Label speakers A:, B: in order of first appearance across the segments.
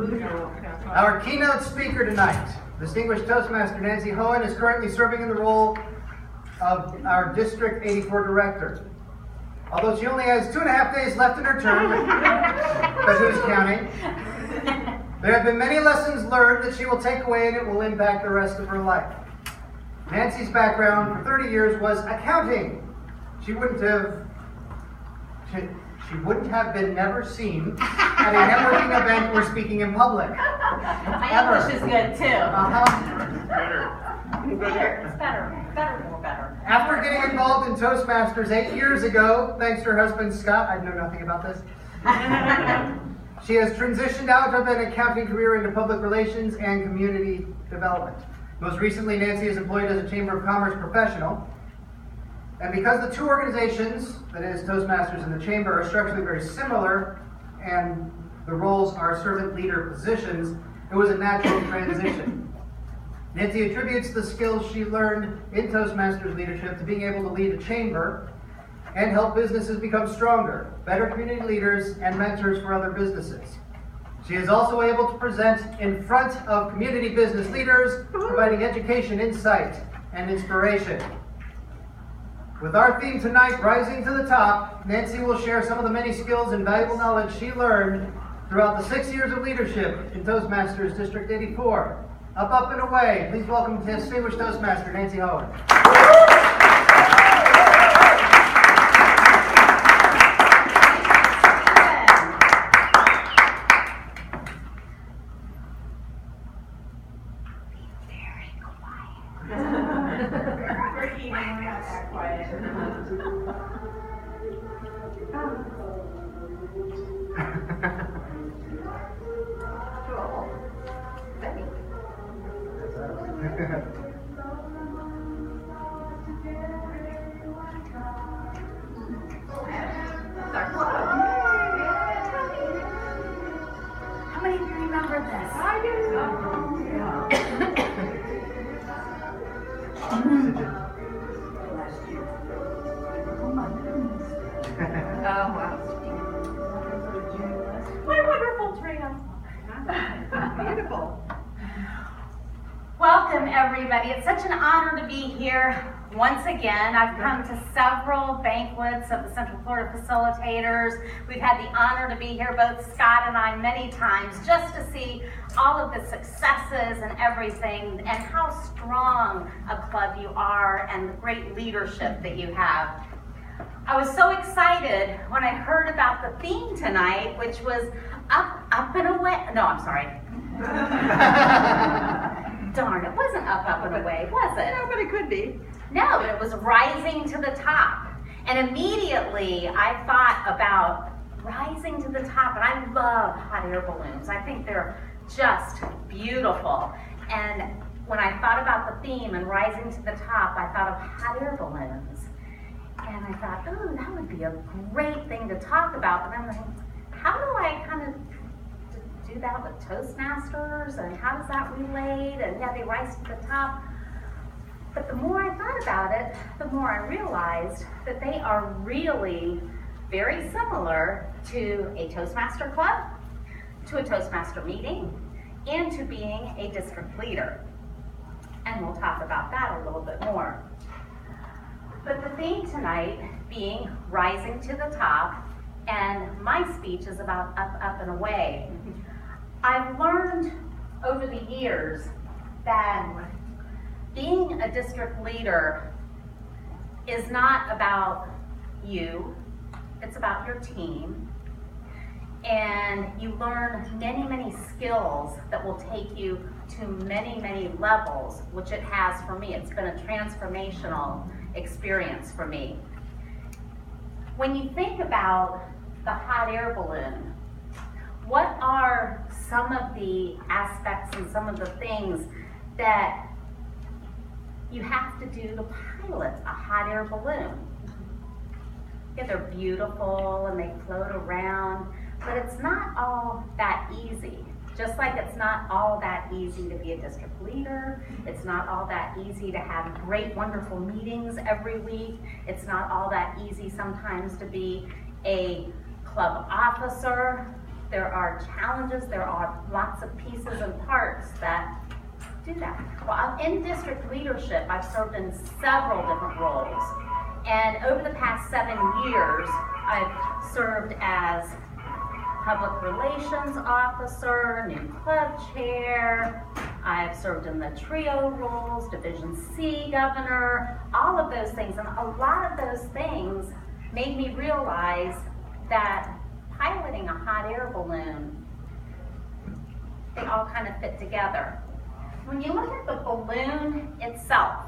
A: Our keynote speaker tonight, distinguished Toastmaster Nancy Hohen, is currently serving in the role of our District 84 Director. Although she only has 2.5 days left in her term, but who's counting? There have been many lessons learned that she will take away and it will impact the rest of her life. Nancy's background for 30 years was accounting. She wouldn't have been never seen at a networking event or speaking in public.
B: My English is good too.
C: Better.
B: It's better, more better.
A: After getting involved in Toastmasters 8 years ago, thanks to her husband Scott, I know nothing about this. She has transitioned out of an accounting career into public relations and community development. Most recently, Nancy is employed as a Chamber of Commerce professional. And because the two organizations, that is Toastmasters and the Chamber, are structurally very similar, and the roles are servant leader positions, it was a natural transition. Nancy attributes the skills she learned in Toastmasters leadership to being able to lead a chamber and help businesses become stronger, better community leaders, and mentors for other businesses. She is also able to present in front of community business leaders, providing education, insight, and inspiration. With our theme tonight, Rising to the Top, Nancy will share some of the many skills and valuable knowledge she learned throughout the 6 years of leadership in Toastmasters District 84. Up, up, and away. Please welcome distinguished Toastmaster Nancy Hohen.
B: How many of you remember this?
D: I do.
B: Oh, wow. My wonderful trio.
D: Beautiful.
B: Welcome, everybody. It's such an honor to be here once again. I've come to several banquets of the Central Florida Facilitators. We've had the honor to be here, both Scott and I, many times, just to see all of the successes and everything, and how strong a club you are, and the great leadership that you have. I was so excited when I heard about the theme tonight, which was up, up and away. No, I'm sorry. Darn, it wasn't up, up and away, was it?
D: No, but it could be.
B: No, it was rising to the top. And immediately I thought about rising to the top. And I love hot air balloons. I think they're just beautiful. And when I thought about the theme and rising to the top, I thought of hot air balloons. And I thought, oh, that would be a great thing to talk about. But I'm like, how do I kind of do that with Toastmasters? And how does that relate? And yeah, they rise to the top. But the more I thought about it, the more I realized that they are really very similar to a Toastmaster club, to a Toastmaster meeting, and to being a district leader. And we'll talk about that a little bit more. But the theme tonight being rising to the top, and my speech is about up, up, and away. I've learned over the years that being a district leader is not about you, it's about your team. And you learn many, many skills that will take you to many, many levels, which it has for me. It's been a transformational experience for me. When you think about the hot air balloon, what are some of the aspects and some of the things that you have to do to pilot a hot air balloon? Yeah, they're beautiful and they float around, but it's not all that easy. Just like it's not all that easy to be a district leader, it's not all that easy to have great, wonderful meetings every week, it's not all that easy sometimes to be a club officer. There are challenges, there are lots of pieces and parts that do that. Well, in district leadership, I've served in several different roles. And over the past 7 years, I've served as public relations officer, new club chair. I've served in the trio roles, Division C governor, all of those things. And a lot of those things made me realize that piloting a hot air balloon, they all kind of fit together. When you look at the balloon itself,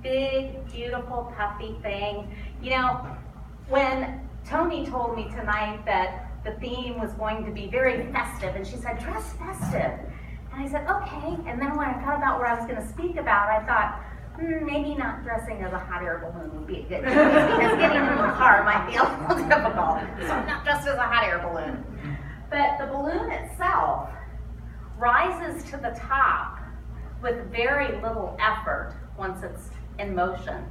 B: big, beautiful, puffy thing, you know, when Tony told me tonight that the theme was going to be very festive, and she said, dress festive. And I said, okay. And then when I thought about what I was going to speak about, I thought, maybe not dressing as a hot air balloon would be a good choice, because getting in the car might be a little difficult. So I'm not dressed as a hot air balloon. But the balloon itself rises to the top with very little effort once it's in motion.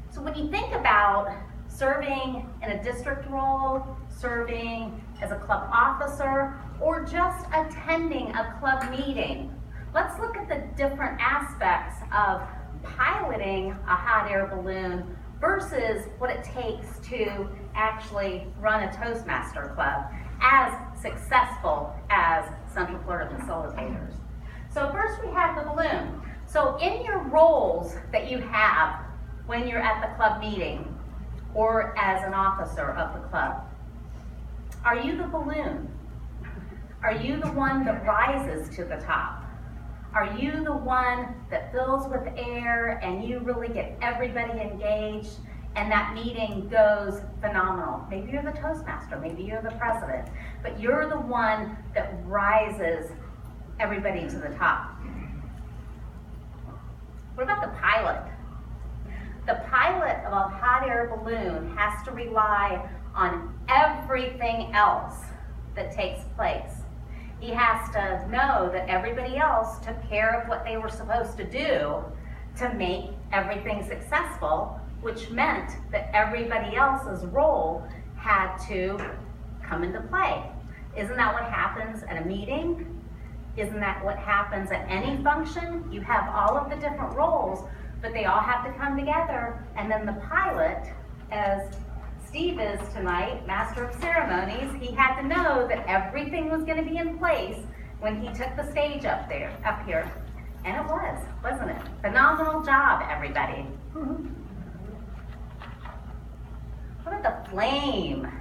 B: So when you think about serving in a district role, serving as a club officer, or just attending a club meeting, let's look at the different aspects of piloting a hot air balloon versus what it takes to actually run a Toastmaster club as successful as Central Florida facilitators. So first we have the balloon. So in your roles that you have when you're at the club meeting or as an officer of the club, are you the balloon? Are you the one that rises to the top? Are you the one that fills with air and you really get everybody engaged and that meeting goes phenomenal? Maybe you're the Toastmaster, maybe you're the president, but you're the one that rises everybody to the top. What about the pilot? The pilot of a hot air balloon has to rely on everything else that takes place. He has to know that everybody else took care of what they were supposed to do to make everything successful, which meant that everybody else's role had to come into play. Isn't that what happens at a meeting? Isn't that what happens at any function? You have all of the different roles, but they all have to come together, and then the pilot, as Steve is tonight, Master of Ceremonies, he had to know that everything was going to be in place when he took the stage up here. And it was, wasn't it? Phenomenal job, everybody. What about the flame?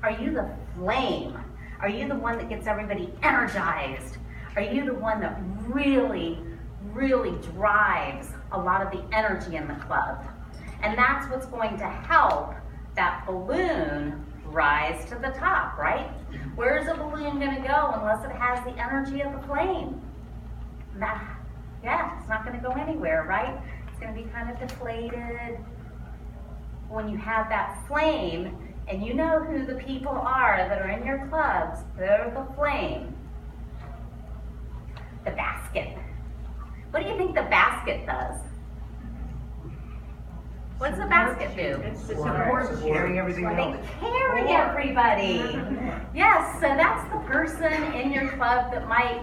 B: Are you the flame? Are you the one that gets everybody energized? Are you the one that really, really drives a lot of the energy in the club? And that's what's going to help that balloon rise to the top, right? Where's a balloon going to go unless it has the energy of the flame? It's not going to go anywhere, right? It's going to be kind of deflated. When you have that flame, and you know who the people are that are in your clubs, they're the flame. The basket. What do you think the basket does? What does the basket do?
D: It's the support, carrying everything else.
B: They carry everybody. Yes, so that's the person in your club that might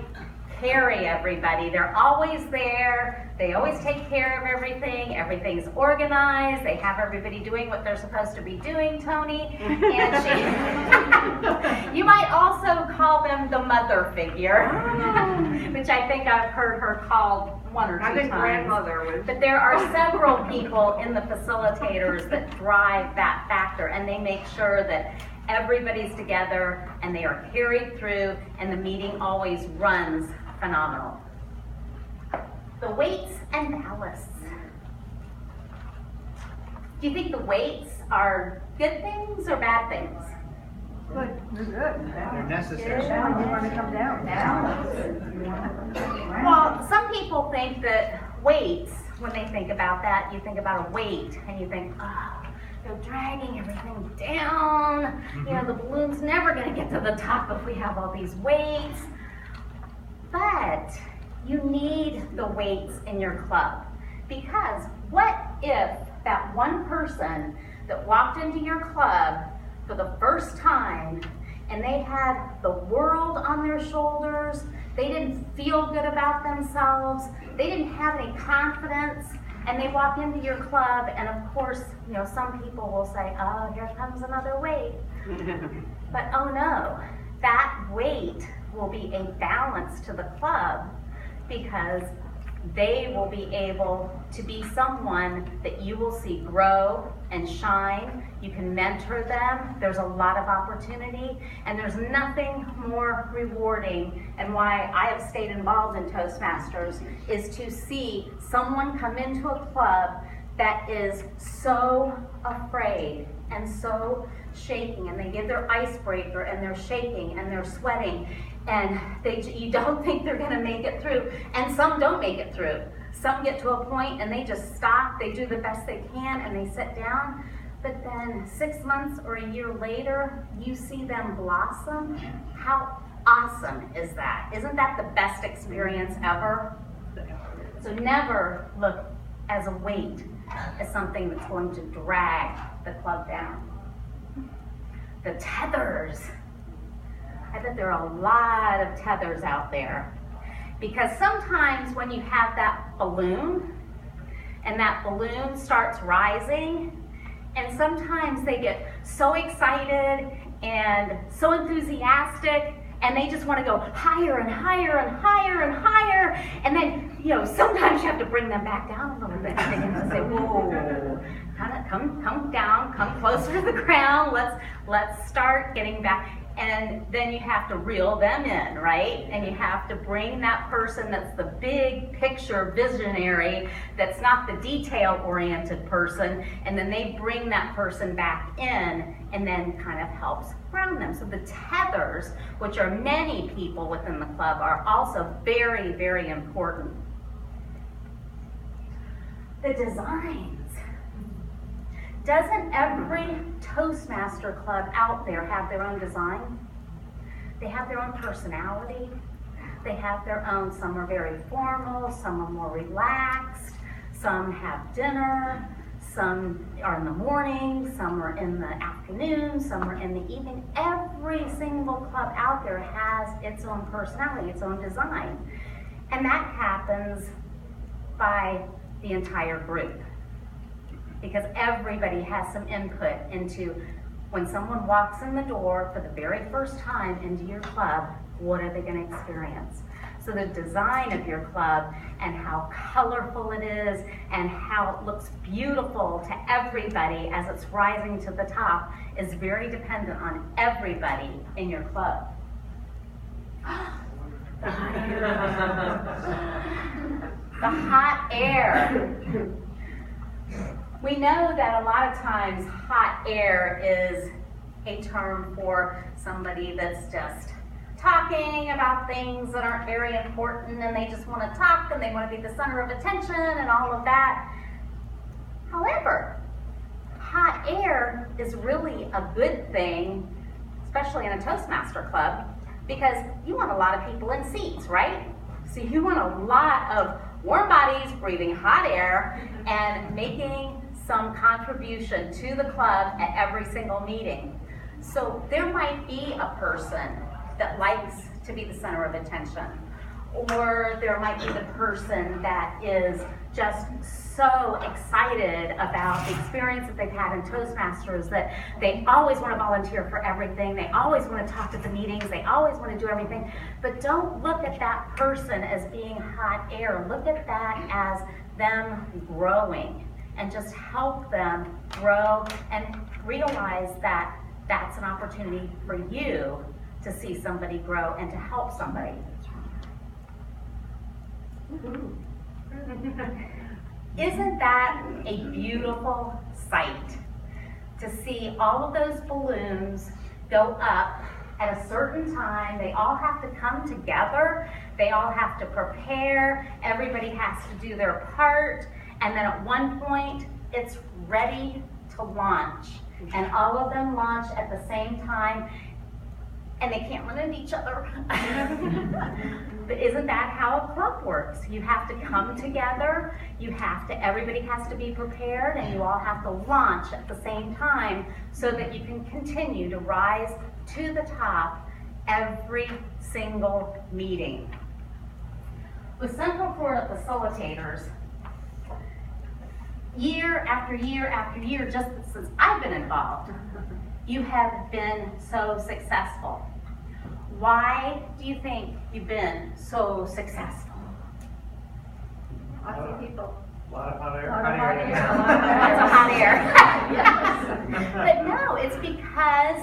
B: carry everybody. They're always there. They always take care of everything. Everything's organized. They have everybody doing what they're supposed to be doing, Tony. And you might also call them the mother figure, which I think I've heard her called one or two times.
D: I think grandmother was.
B: But there are several people in the facilitators that drive that factor, and they make sure that everybody's together and they are carried through, and the meeting always runs phenomenal. The weights and ballasts. Do you think the weights are good things or bad things?
D: Good. They're good.
A: They're necessary.
D: Now you want to come down.
B: Well, some people think that weights, when they think about that, you think about a weight and you think, oh, they're dragging everything down. You know, the balloon's never going to get to the top if we have all these weights. But you need the weights in your club, because what if that one person that walked into your club for the first time and they had the world on their shoulders. They didn't feel good about themselves. They didn't have any confidence. And they walk into your club, and of course, some people will say, oh, here comes another weight. But oh no, that weight will be a balance to the club, because they will be able to be someone that you will see grow and shine. You can mentor them. There's a lot of opportunity, and there's nothing more rewarding. And why I have stayed involved in Toastmasters is to see someone come into a club that is so afraid and so shaking, and they give their icebreaker, and they're shaking and they're sweating, and you don't think they're going to make it through, and some don't make it through. Some get to a point and they just stop, they do the best they can, and they sit down. But then 6 months or a year later, you see them blossom. How awesome is that? Isn't that the best experience ever? So never look as a weight, as something that's going to drag the club down. The tethers. I bet there are a lot of tethers out there. Because sometimes when you have that balloon, and that balloon starts rising, and sometimes they get so excited and so enthusiastic, and they just want to go higher and higher and higher and higher, and then, sometimes you have to bring them back down a little bit, and they say, whoa, kind of come down, come closer to the ground, let's start getting back. And then you have to reel them in, right? And you have to bring that person that's the big picture visionary, that's not the detail-oriented person, and then they bring that person back in and then kind of helps ground them. So the tethers, which are many people within the club, are also very, very important. The designs. Doesn't every Toastmaster club out there have their own design? They have their own personality. They have their own, some are very formal, some are more relaxed, some have dinner, some are in the morning, some are in the afternoon, some are in the evening. Every single club out there has its own personality, its own design. And that happens by the entire group, because everybody has some input into when someone walks in the door for the very first time into your club, what are they going to experience? So the design of your club and how colorful it is and how it looks beautiful to everybody as it's rising to the top is very dependent on everybody in your club. The hot air. We know that a lot of times hot air is a term for somebody that's just talking about things that aren't very important, and they just want to talk and they want to be the center of attention and all of that. However, hot air is really a good thing, especially in a Toastmaster club, because you want a lot of people in seats, right? So you want a lot of warm bodies breathing hot air and making some contribution to the club at every single meeting. So there might be a person that likes to be the center of attention, or there might be the person that is just so excited about the experience that they've had in Toastmasters that they always want to volunteer for everything, they always want to talk at the meetings, they always want to do everything. But don't look at that person as being hot air. Look at that as them growing, and just help them grow and realize that that's an opportunity for you to see somebody grow and to help somebody. Isn't that a beautiful sight to see all of those balloons go up at a certain time? They all have to come together. They all have to prepare. Everybody has to do their part. And then at one point, it's ready to launch. And all of them launch at the same time. And they can't run into each other. But isn't that how a club works? You have to come together, everybody has to be prepared, and you all have to launch at the same time so that you can continue to rise to the top every single meeting. With Central Florida facilitators, year after year after year, just since I've been involved, you have been so successful. Why do you think you've been so successful?
D: Lots of people.
C: A lot of hot air.
B: That's a hot air. But no, it's because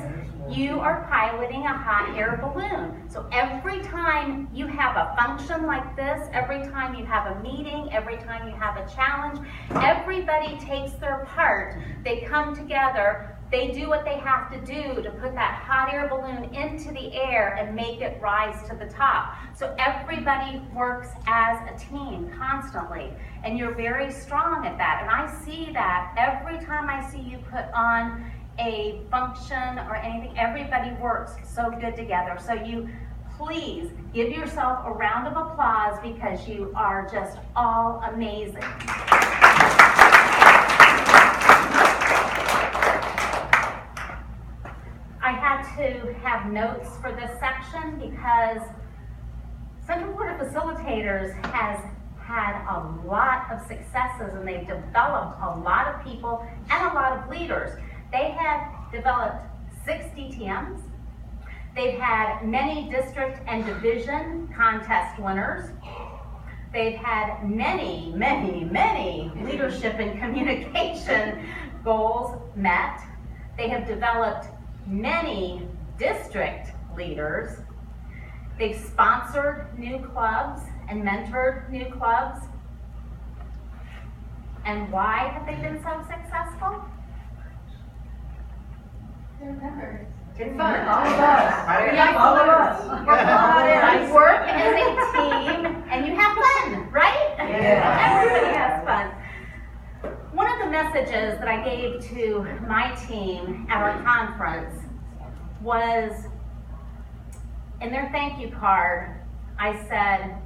B: you are piloting a hot air balloon. So every time you have a function like this, every time you have a meeting, every time you have a challenge, everybody takes their part. They come together. They do what they have to do to put that hot air balloon into the air and make it rise to the top. So everybody works as a team constantly, and you're very strong at that. And I see that every time I see you put on a function or anything, everybody works so good together. So you please give yourself a round of applause because you are just all amazing. I had to have notes for this section because Central Florida Facilitators has had a lot of successes, and they've developed a lot of people and a lot of leaders. They have developed 6 DTMs. They've had many district and division contest winners. They've had many, many, many leadership and communication goals met. They have developed many district leaders. They've sponsored new clubs and mentored new clubs. And why have they been so successful?
D: They're members.
B: It's fun.
D: All of us. All of us.
B: You work as a team and you have fun, right?
D: Yeah.
B: Everybody has fun. One of the messages that I gave to my team at our conference was, in their thank you card, I said,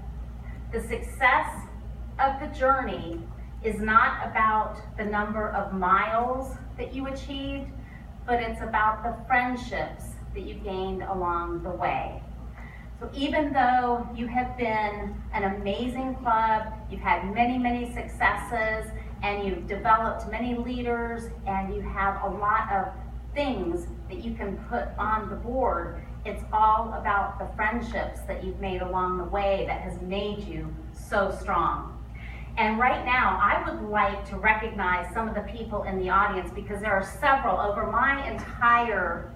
B: the success of the journey is not about the number of miles that you achieved, but it's about the friendships that you gained along the way. So even though you have been an amazing club, you've had many, many successes, and you've developed many leaders, and you have a lot of things that you can put on the board, it's all about the friendships that you've made along the way that has made you so strong. And right now, I would like to recognize some of the people in the audience because there are several over my entire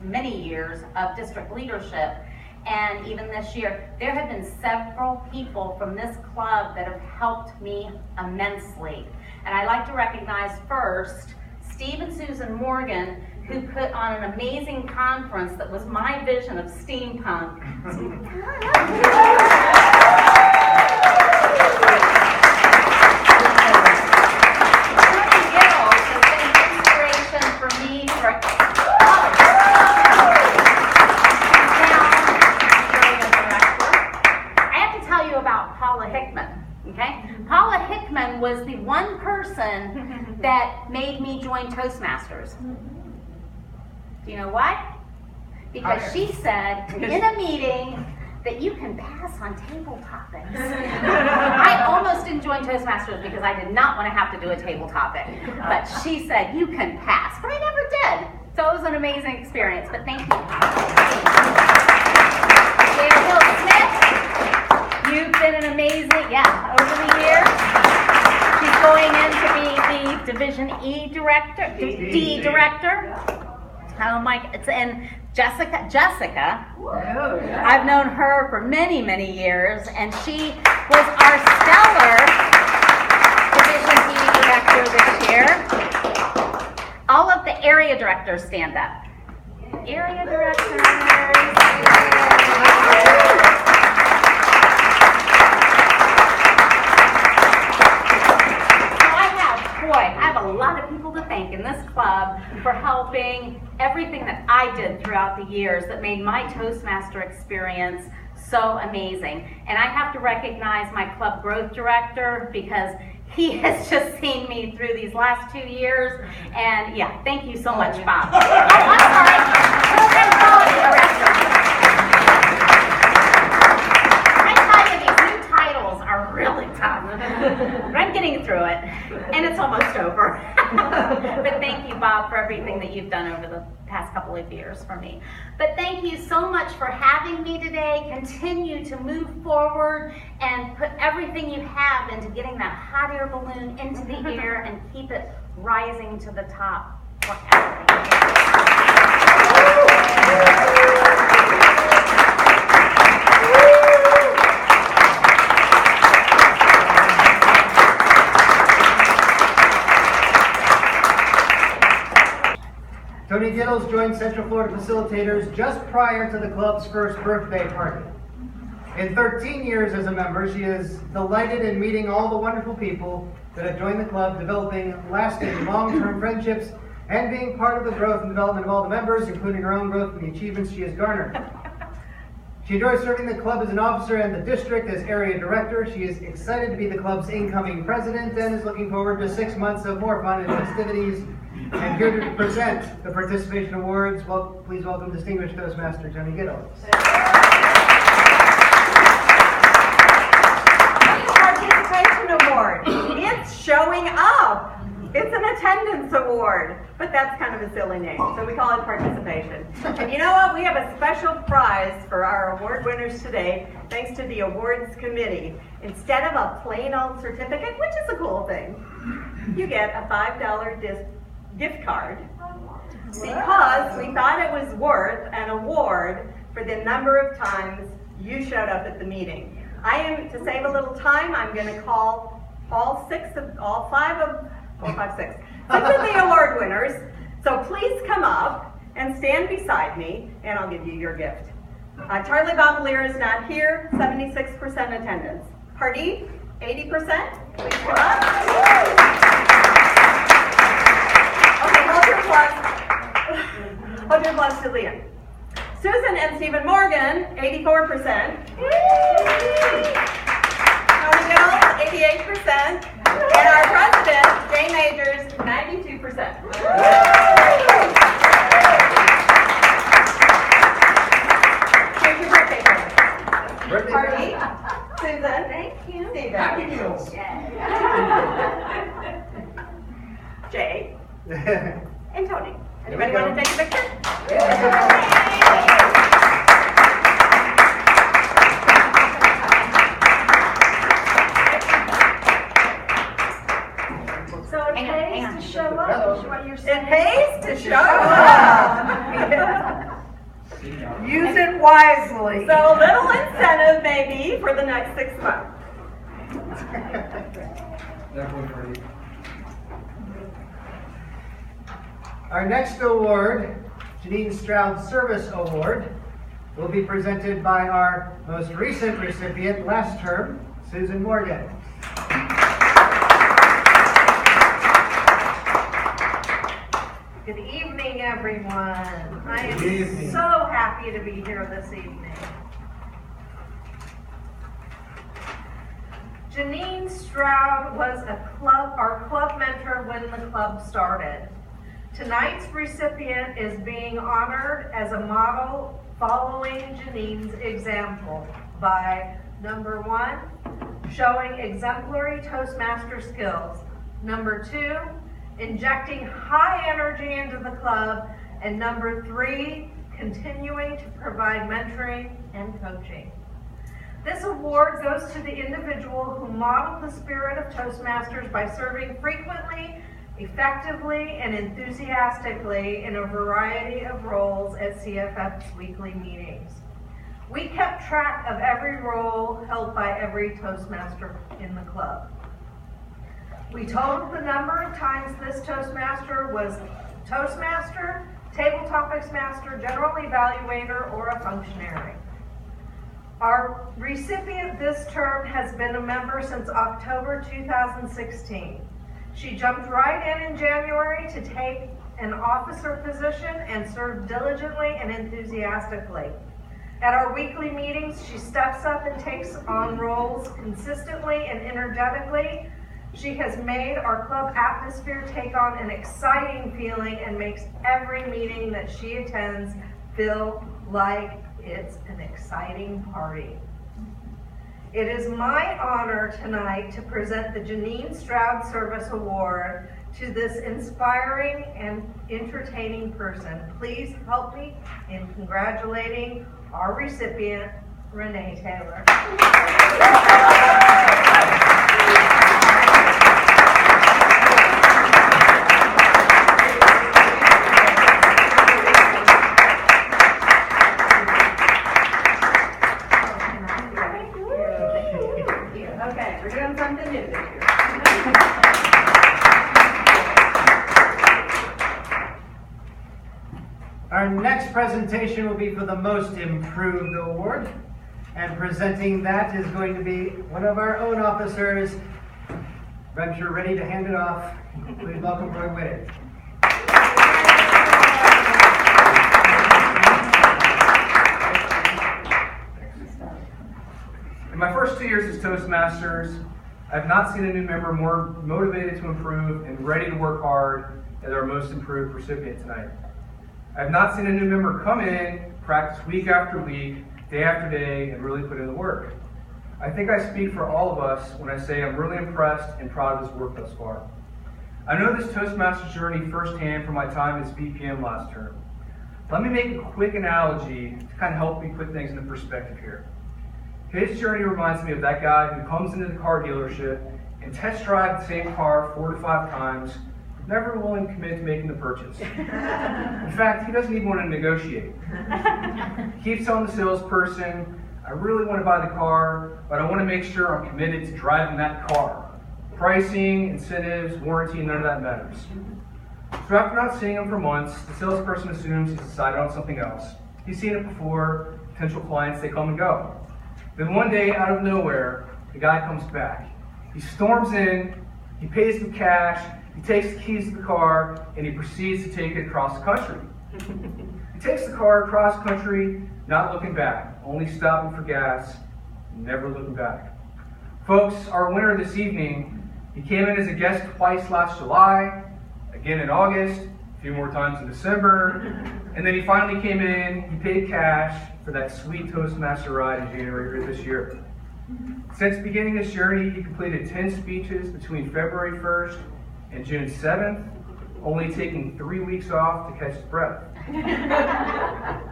B: many years of district leadership. And even this year, there have been several people from this club that have helped me immensely. And I'd like to recognize first Steve and Susan Morgan, who put on an amazing conference that was my vision of steampunk. Was the one person that made me join Toastmasters. Do you know why? Because she said in a meeting that you can pass on table topics. I almost didn't join Toastmasters because I did not want to have to do a table topic. But she said you can pass, but I never did. So it was an amazing experience, but thank you. Hill Smith, you've been an amazing, over the years. She's going in to be the Division E director, D director. Oh my, and Jessica, I've known her for many, many years, and she was our stellar Division E director this year. All of the area directors stand up. Area directors. I have a lot of people to thank in this club for helping everything that I did throughout the years that made my Toastmaster experience so amazing. And I have to recognize my club growth director because he has just seen me through these last 2 years. And thank you so much, Bob. Oh, I'm sorry. I tell you, these new titles are really tough, but I'm getting through it, and it's almost over. But thank you, Bob, for everything that you've done over the past couple of years for me. But thank you so much for having me today. Continue to move forward and put everything you have into getting that hot air balloon into the air and keep it rising to the top forever.
A: Tony Gittles joined Central Florida Facilitators just prior to the club's first birthday party. In 13 years as a member, she is delighted in meeting all the wonderful people that have joined the club, developing lasting long-term friendships, and being part of the growth and development of all the members, including her own growth and the achievements she has garnered. She enjoys serving the club as an officer and the district as area director. She is excited to be the club's incoming president and is looking forward to 6 months of more fun and festivities. And here to present the participation awards, well, please welcome distinguished Toastmaster Tony Gittles.
E: Participation award. It's showing up. It's an attendance award, but that's kind of a silly name, so we call it participation. And you know what? We have a special prize for our award winners today, thanks to the awards committee. Instead of a plain old certificate, which is a cool thing, you get a $5 gift card because we thought it was worth an award for the number of times you showed up at the meeting. To save a little time, I'm going to call six of the award winners. So please come up and stand beside me, and I'll give you your gift. Charlie Bavalier is not here, 76% attendance. Hardeep, 80%. Please come up. Okay, hold your applause to Liam. Susan and Stephen Morgan, 84%. Tony Gittles, 88%. And our president, Jay Majors, 92%. Here's your birthday present. Party, Susan, thank you. Stephen.
C: Happy meals.
E: Jay. And Tony. Anybody want to take a picture?
D: So it pays to show up, is what you're
E: It
D: saying?
E: pays to show up.
F: Use it wisely.
E: So a little incentive maybe for the next 6 months.
A: Our next award, Janine Stroud Service Award, will be presented by our most recent recipient last term, Susan Morgan.
F: Good evening, everyone. I am
A: Good evening.
F: so happy to be here this evening. Janine Stroud was our club mentor when the club started. Tonight's recipient is being honored as a model following Janine's example by number 1, showing exemplary Toastmaster skills. Number 2, injecting high energy into the club. And number 3, continuing to provide mentoring and coaching. This award goes to the individual who modeled the spirit of Toastmasters by serving frequently, effectively, and enthusiastically in a variety of roles at CFF's weekly meetings. We kept track of every role held by every Toastmaster in the club. We totaled the number of times this Toastmaster was Toastmaster, Table Topics Master, General Evaluator, or a functionary. Our recipient this term has been a member since October 2016. She jumped right in January to take an officer position and served diligently and enthusiastically. At our weekly meetings, she steps up and takes on roles consistently and energetically. She has made our club atmosphere take on an exciting feeling and makes every meeting that she attends feel like it's an exciting party. It is my honor tonight to present the Janine Stroud Service Award to this inspiring and entertaining person. Please help me in congratulating our recipient, Renee Taylor.
E: Okay, we're doing something new this year.
A: Our next presentation will be for the Most Improved Award. And presenting that is going to be one of our own officers. I'm sure ready to hand it off. Please welcome Roy Whitted.
G: In my first 2 years as Toastmasters, I've not seen a new member more motivated to improve and ready to work hard as our Most Improved recipient tonight. I've not seen a new member come in, practice week after week, day after day, and really put in the work. I think I speak for all of us when I say I'm really impressed and proud of his work thus far. I know this Toastmasters journey firsthand from my time as VPM last term. Let me make a quick analogy to kind of help me put things into perspective here. His journey reminds me of that guy who comes into the car dealership and test drives the same car 4 to 5 times, never willing to commit to making the purchase. In fact, he doesn't even want to negotiate. He keeps telling the salesperson, I really want to buy the car, but I want to make sure I'm committed to driving that car. Pricing, incentives, warranty, none of that matters. So after not seeing him for months, the salesperson assumes he's decided on something else. He's seen it before, potential clients, they come and go. Then one day, out of nowhere, the guy comes back. He storms in, he pays the cash, he takes the keys to the car, and he proceeds to take it across the country. He takes the car across country, not looking back, only stopping for gas, never looking back. Folks, our winner this evening, he came in as a guest twice last July, again in August, a few more times in December, and then he finally came in, he paid cash for that sweet Toastmaster ride in January this year. Since beginning this journey, he completed 10 speeches between February 1st and June 7th, only taking 3 weeks off to catch his breath.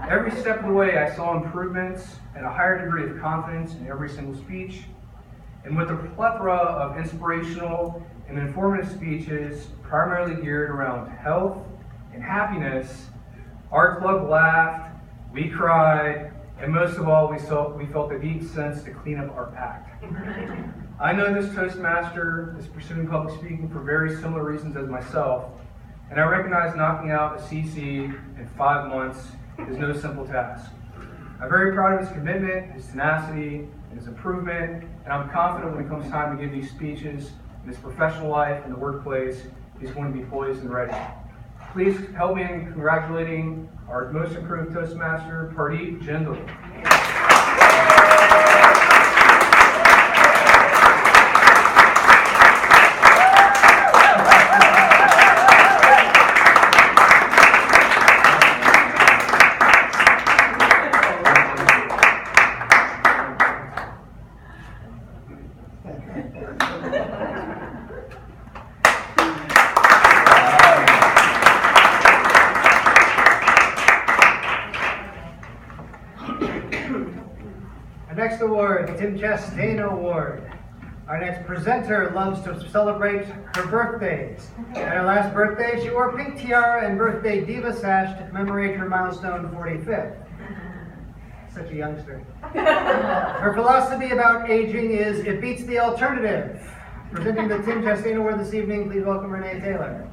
G: Every step of the way, I saw improvements and a higher degree of confidence in every single speech. And with a plethora of inspirational and informative speeches, primarily geared around health and happiness, our club laughed, we cried, and most of all, we felt a deep sense to clean up our act. I know this Toastmaster is pursuing public speaking for very similar reasons as myself, and I recognize knocking out a CC in 5 months is no simple task. I'm very proud of his commitment, his tenacity, and his improvement, and I'm confident when it comes time to give these speeches in his professional life and the workplace, he's going to be poised and ready. Please help me in congratulating our Most Improved Toastmaster, Pardeep Jindal.
A: Next award, the Tim Chastain Award. Our next presenter loves to celebrate her birthdays. At her last birthday, she wore a pink tiara and birthday diva sash to commemorate her milestone 45th. Such a youngster. Her philosophy about aging is, it beats the alternative. Presenting the Tim Chastain Award this evening, please welcome Renee Taylor.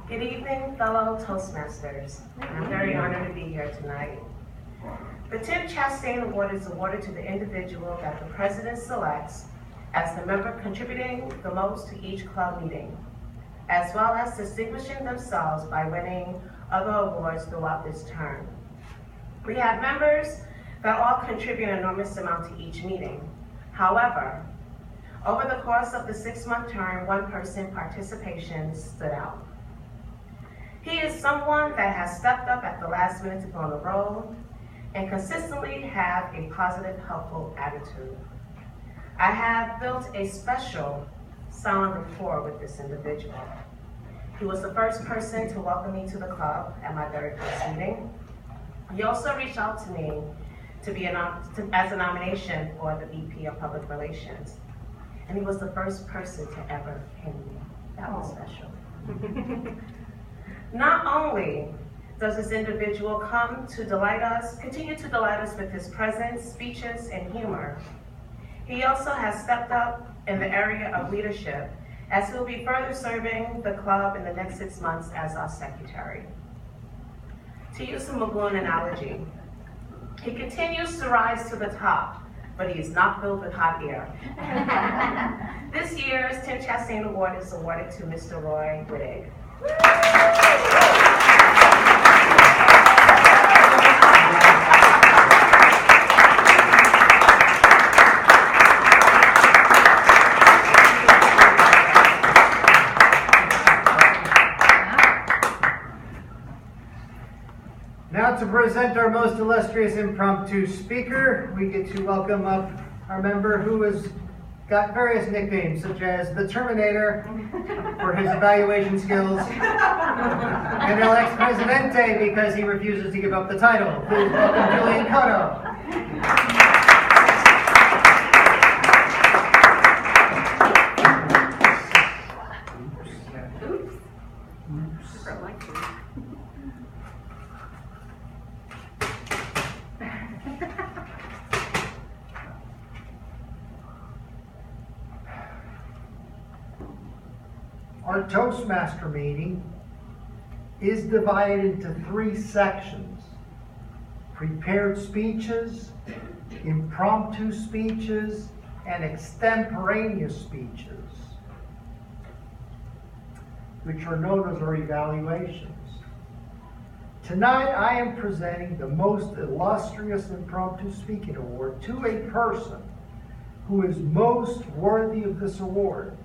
H: Good evening, fellow Toastmasters. I'm very honored to be here tonight. The Tim Chastain Award is awarded to the individual that the president selects as the member contributing the most to each club meeting, as well as distinguishing themselves by winning other awards throughout this term. We have members that all contribute an enormous amount to each meeting. However, Over the course of the 6-month term, one person participation stood out. He is someone that has stepped up at the last minute to go on the road and consistently have a positive, helpful attitude. I have built a special sound rapport with this individual. He was the first person to welcome me to the club at my very first meeting. He also reached out to me to be as a nomination for the VP of Public Relations. And he was the first person to ever pin me. That was special. Not only does this individual continue to delight us with his presence, speeches, and humor, he also has stepped up in the area of leadership, as he'll be further serving the club in the next 6 months as our secretary. To use a Magoon analogy, he continues to rise to the top, but he is not filled with hot air. This year's Tim Chastain Award is awarded to Mr. Roy Wittig.
A: Now to present our most illustrious impromptu speaker, we get to welcome up our member who has got various nicknames, such as the Terminator for his evaluation skills, and El Ex Presidente because he refuses to give up the title. Please welcome Julian Cotto. Our Toastmaster meeting is divided into 3 sections: prepared speeches, impromptu speeches, and extemporaneous speeches, which are known as our evaluations. Tonight I am presenting the most illustrious impromptu speaking award to a person who is most worthy of this award.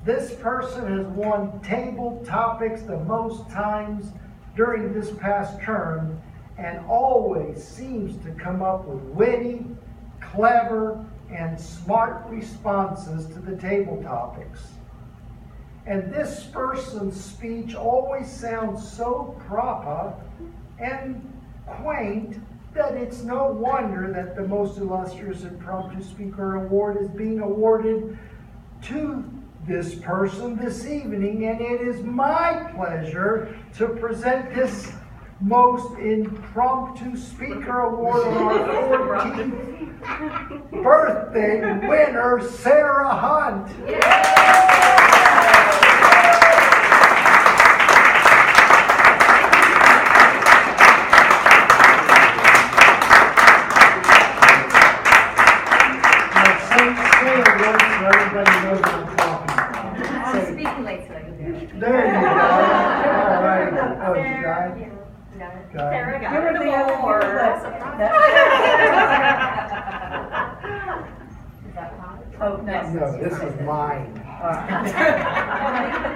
A: This person has won table topics the most times during this past term and always seems to come up with witty, clever, and smart responses to the table topics. And this person's speech always sounds so proper and quaint that it's no wonder that the most illustrious impromptu speaker award is being awarded to this person this evening, and it is my pleasure to present this most impromptu speaker award on our 14th birthday winner, Sarah Hunt. Say a word so everybody knows what I'm talking about.
B: I'm speaking late, so I can do it.
A: There you go. All right. Oh, you got it? Got it.
B: Sarah got
E: Give her the award.
B: Oh, no.
A: No, this is mine.
F: The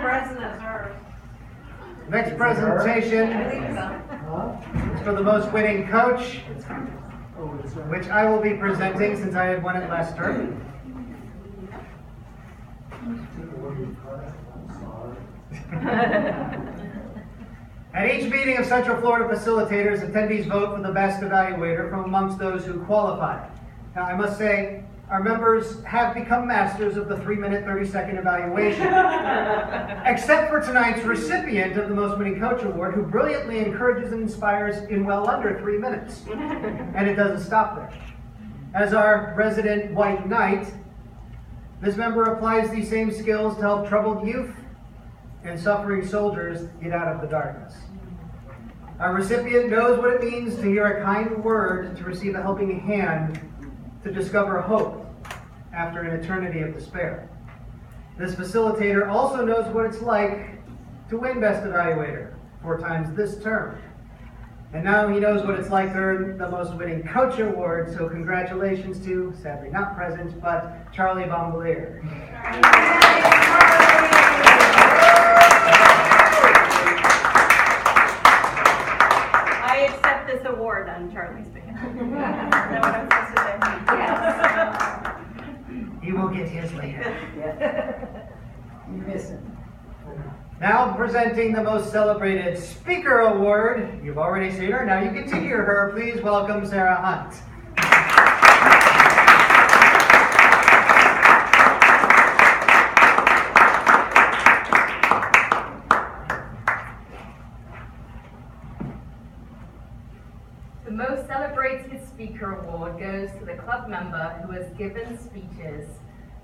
F: president's hers.
A: Next presentation is for the most winning coach, which I will be presenting since I had won it last term. At each meeting of Central Florida facilitators, attendees vote for the best evaluator from amongst those who qualify. Now, I must say, our members have become masters of the 3-minute, 30-second evaluation. Except for tonight's recipient of the Most Winning Coach Award, who brilliantly encourages and inspires in well under 3 minutes. And it doesn't stop there. As our resident white knight, this member applies these same skills to help troubled youth and suffering soldiers get out of the darkness. Our recipient knows what it means to hear a kind word, to receive a helping hand, to discover hope after an eternity of despair. This facilitator also knows what it's like to win Best Evaluator 4 times this term. And now he knows what it's like to earn the most winning coach award, so congratulations to, sadly not present, but Charlie Bombalier.
E: I accept this award on Charlie's behalf. Is that what I'm supposed to say? Yes.
A: He will get his later.
I: You miss it.
A: Now presenting the most celebrated speaker award. You've already seen her, now you get to hear her. Please welcome Sarah Hunt.
J: The most celebrated speaker award goes to the club member who has given speeches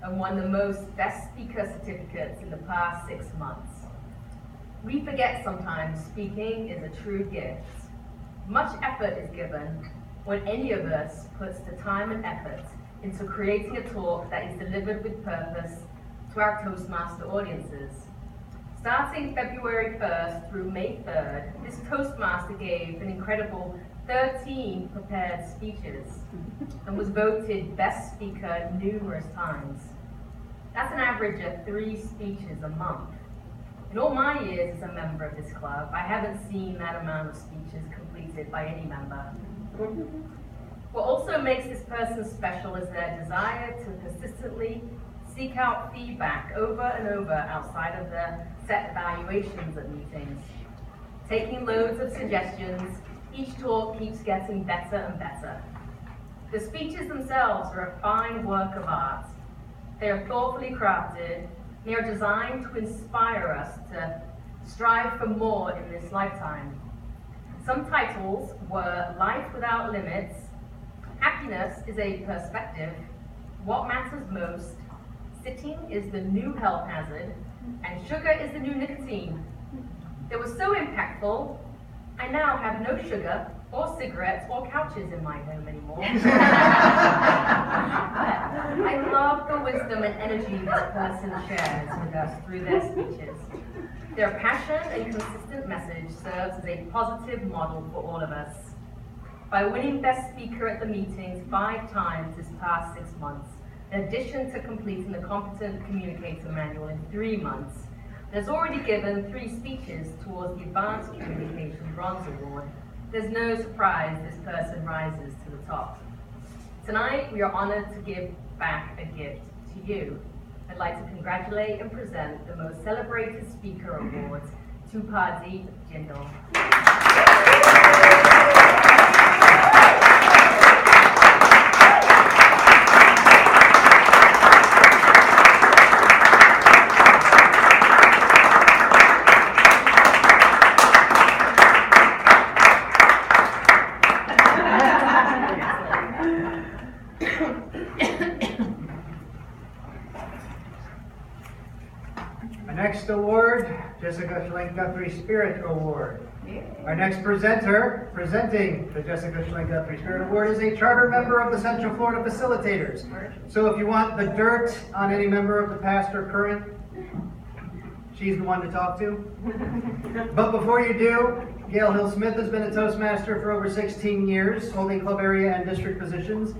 J: and won the most best speaker certificates in the past 6 months. We forget sometimes speaking is a true gift. Much effort is given when any of us puts the time and effort into creating a talk that is delivered with purpose to our Toastmaster audiences. Starting February 1st through May 3rd, this Toastmaster gave an incredible 13 prepared speeches and was voted best speaker numerous times. That's an average of 3 speeches a month. In all my years as a member of this club, I haven't seen that amount of speeches completed by any member. What also makes this person special is their desire to persistently seek out feedback over and over outside of the set evaluations at meetings. Taking loads of suggestions, each talk keeps getting better and better. The speeches themselves are a fine work of art. They are thoughtfully crafted. They are designed to inspire us to strive for more in this lifetime. Some titles were Life Without Limits, Happiness is a Perspective, What Matters Most, Sitting is the New Health Hazard, and Sugar is the New Nicotine. They were so impactful, I now have no sugar or cigarettes or couches in my home anymore. I love the wisdom and energy this person shares with us through their speeches. Their passion and consistent message serves as a positive model for all of us. By winning Best Speaker at the meetings 5 times this past 6 months, in addition to completing the Competent Communicator Manual in 3 months, has already given 3 speeches towards the Advanced Communication Bronze Award. There's no surprise this person rises to the top. Tonight, we are honored to give back a gift to you. I'd like to congratulate and present the most celebrated speaker awards to Pardeep Jindal.
A: Next award, Jessica Schlenk Guthrie Spirit Award. Our next presenter, presenting the Jessica Schlenk Guthrie Spirit Award, is a charter member of the Central Florida Facilitators. So if you want the dirt on any member of the past or current, she's the one to talk to. But before you do, Gail Hill-Smith has been a Toastmaster for over 16 years, holding club area and district positions,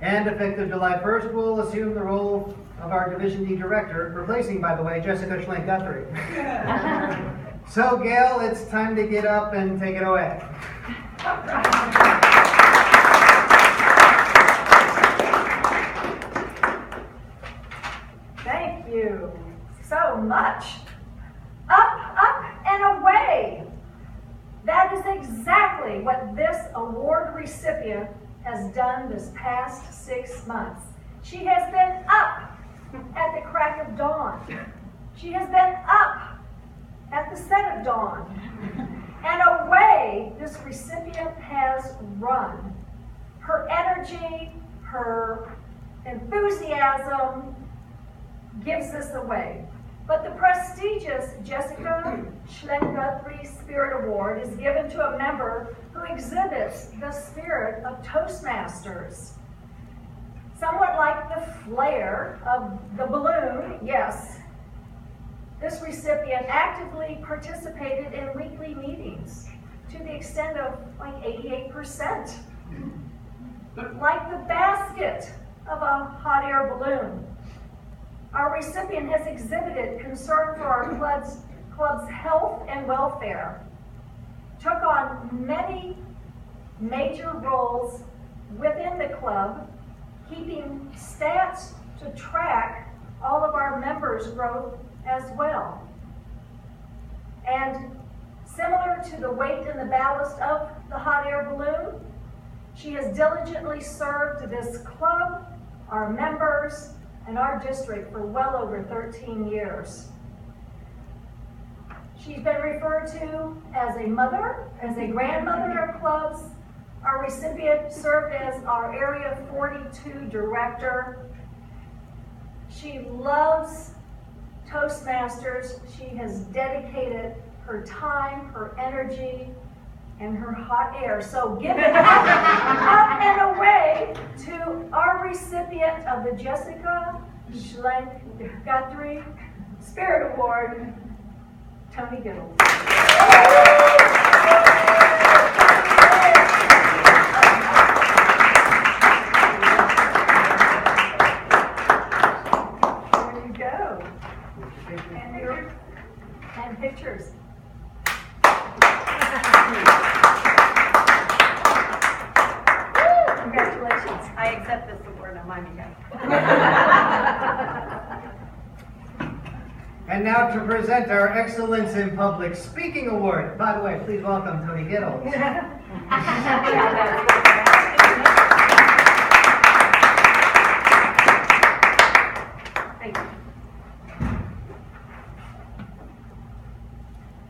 A: and effective July 1st will assume the role of our Division D Director, replacing, by the way, Jessica Schlenk Guthrie. So, Gail, it's time to get up and take it away.
D: Thank you so much. Up and away. That is exactly what this award recipient has done this past 6 months. She has been up at the crack of dawn. She has been up at the set of dawn. And away this recipient has run. Her energy, her enthusiasm gives this away. But the prestigious Jessica Schlenk Guthrie Spirit Award is given to a member who exhibits the spirit of Toastmasters. Somewhat like the flare of the balloon, yes. This recipient actively participated in weekly meetings to to the extent of like 88%. Like the basket of a hot air balloon. Our recipient has exhibited concern for our club's health and welfare, took on many major roles within the club, keeping stats to track all of our members' growth as well. And similar to the weight and the ballast of the hot air balloon, she has diligently served this club, our members, and our district for well over 13 years. She's been referred to as a mother, as a grandmother of clubs. Our recipient served as our Area 42 director. She loves Toastmasters. She has dedicated her time, her energy, and her hot air. So give it up and away to our recipient of the Jessica Schlenk Guthrie Spirit Award, Tony Gittles. There you go. And pictures. Congratulations.
E: I accept this award on my behalf.
A: And now to present our Excellence in Public Speaking Award. By the way, please welcome Tony Gittles.
E: Thank you.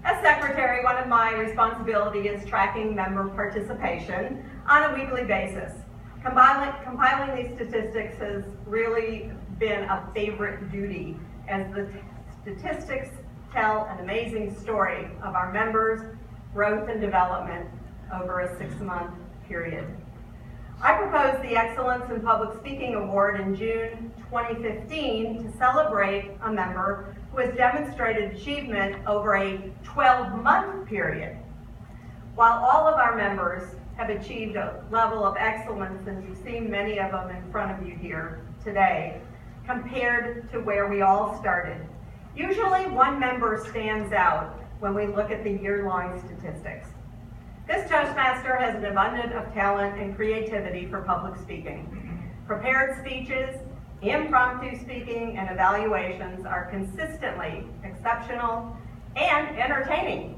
E: As secretary, one of my responsibilities is tracking member participation on a weekly basis. Compiling these statistics has really been a favorite duty, as the statistics tell an amazing story of our members' growth and development over a 6-month period. I proposed the Excellence in Public Speaking Award in June 2015 to celebrate a member who has demonstrated achievement over a 12-month period. While all of our members have achieved a level of excellence, and you've seen many of them in front of you here today, compared to where we all started, usually one member stands out when we look at the year-long statistics. This Toastmaster has an abundance of talent and creativity for public speaking. Prepared speeches, impromptu speaking, and evaluations are consistently exceptional and entertaining.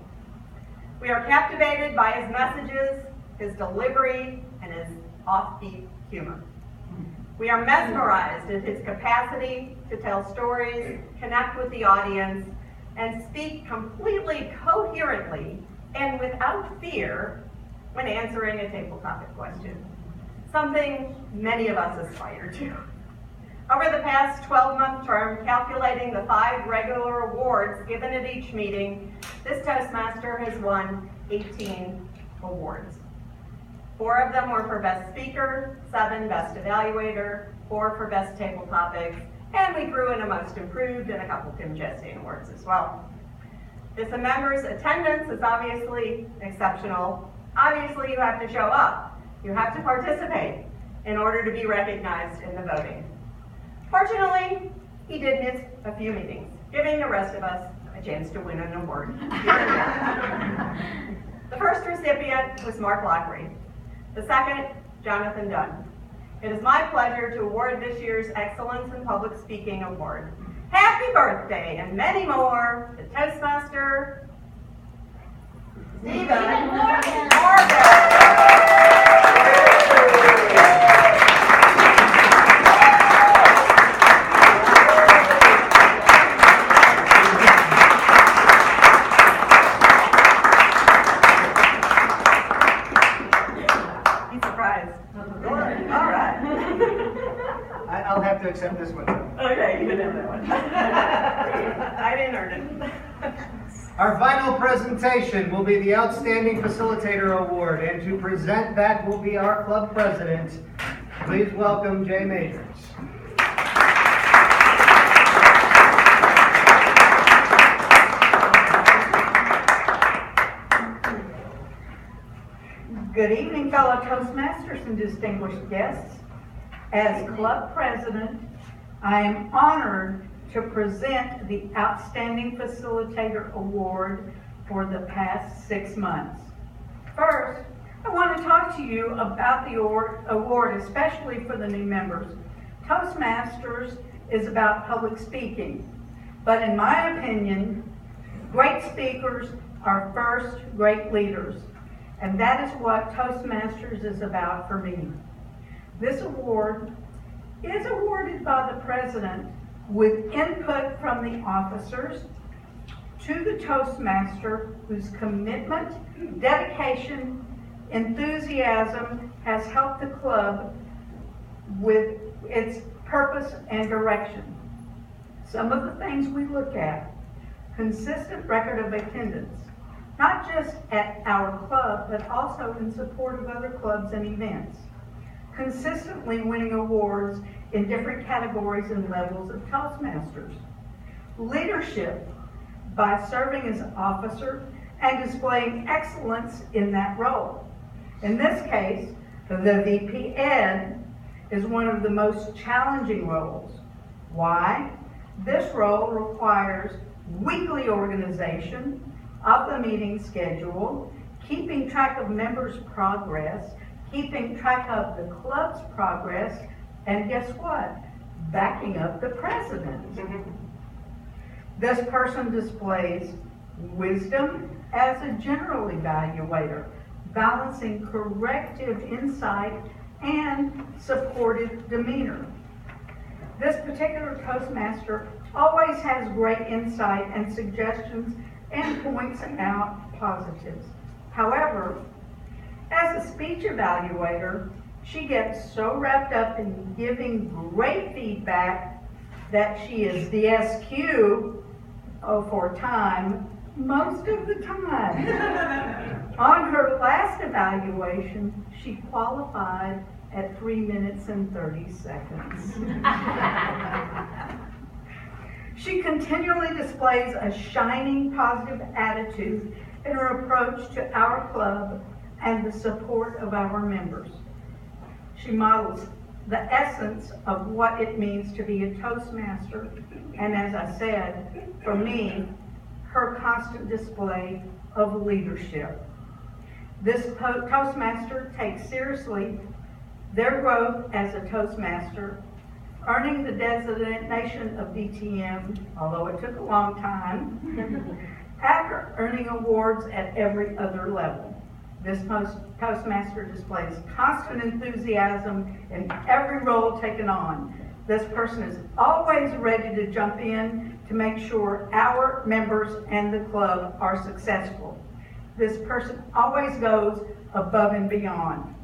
E: We are captivated by his messages, his delivery, and his offbeat humor. We are mesmerized at his capacity to tell stories, connect with the audience, and speak completely coherently and without fear when answering a table topic question, something many of us aspire to. Over the past 12-month term, calculating the 5 regular awards given at each meeting, this Toastmaster has won 18 awards. 4 of them were for Best Speaker, 7 Best Evaluator, 4 for Best Table Topics, and we grew into Most Improved and a couple Tim Chastain Awards as well. This member's attendance is obviously exceptional. Obviously, you have to show up. You have to participate in order to be recognized in the voting. Fortunately, he did miss a few meetings, giving the rest of us a chance to win an award. The first recipient was Mark Lockery. The second, Jonathan Dunn. It is my pleasure to award this year's Excellence in Public Speaking Award. Happy birthday and many more to Toastmaster Stephen Morgan. He's surprised. All right.
A: I'll have to accept this one.
E: Okay, you can have that one. I didn't earn it.
A: Our final presentation will be the Outstanding Facilitator Award, and to present that will be our club president. Please welcome Jay Majors.
I: Good evening, fellow Toastmasters and distinguished guests. As club president, I am honored to present the Outstanding Facilitator Award for the past 6 months. First, I want to talk to you about the award, especially for the new members. Toastmasters is about public speaking, but in my opinion, great speakers are first great leaders, and that is what Toastmasters is about for me. This award is awarded by the president with input from the officers to the Toastmaster whose commitment, dedication, enthusiasm has helped the club with its purpose and direction. Some of the things we look at: consistent record of attendance, not just at our club, but also in support of other clubs and events. Consistently winning awards in different categories and levels of Toastmasters. Leadership by serving as officer and displaying excellence in that role. In this case, the VP Ed is one of the most challenging roles. Why? This role requires weekly organization of the meeting schedule, keeping track of members' progress, keeping track of the club's progress, and guess what? Backing up the president. This person displays wisdom as a general evaluator, balancing corrective insight and supportive demeanor. This particular Toastmaster always has great insight and suggestions and points out positives. However, as a speech evaluator, she gets so wrapped up in giving great feedback that she is the SQ for time most of the time. On her last evaluation, she qualified at 3 minutes and 30 seconds. She continually displays a shining positive attitude in her approach to our club and the support of our members. She models the essence of what it means to be a Toastmaster, and as I said, for me, her constant display of leadership. This Toastmaster takes seriously their growth as a Toastmaster, earning the designation of DTM, although it took a long time, after earning awards at every other level. This Toastmaster displays constant enthusiasm in every role taken on. This person is always ready to jump in to make sure our members and the club are successful. This person always goes above and beyond.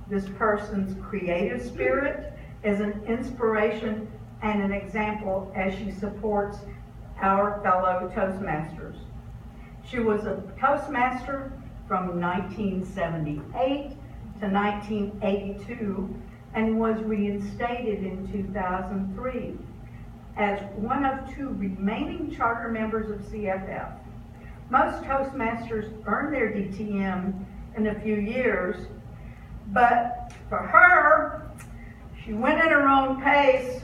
I: This person's creative spirit is an inspiration and an example as she supports our fellow Toastmasters. She was a Toastmaster from 1978 to 1982 and was reinstated in 2003 as one of 2 remaining charter members of CFF. Most Toastmasters earn their DTM in a few years, but for her, she went at her own pace.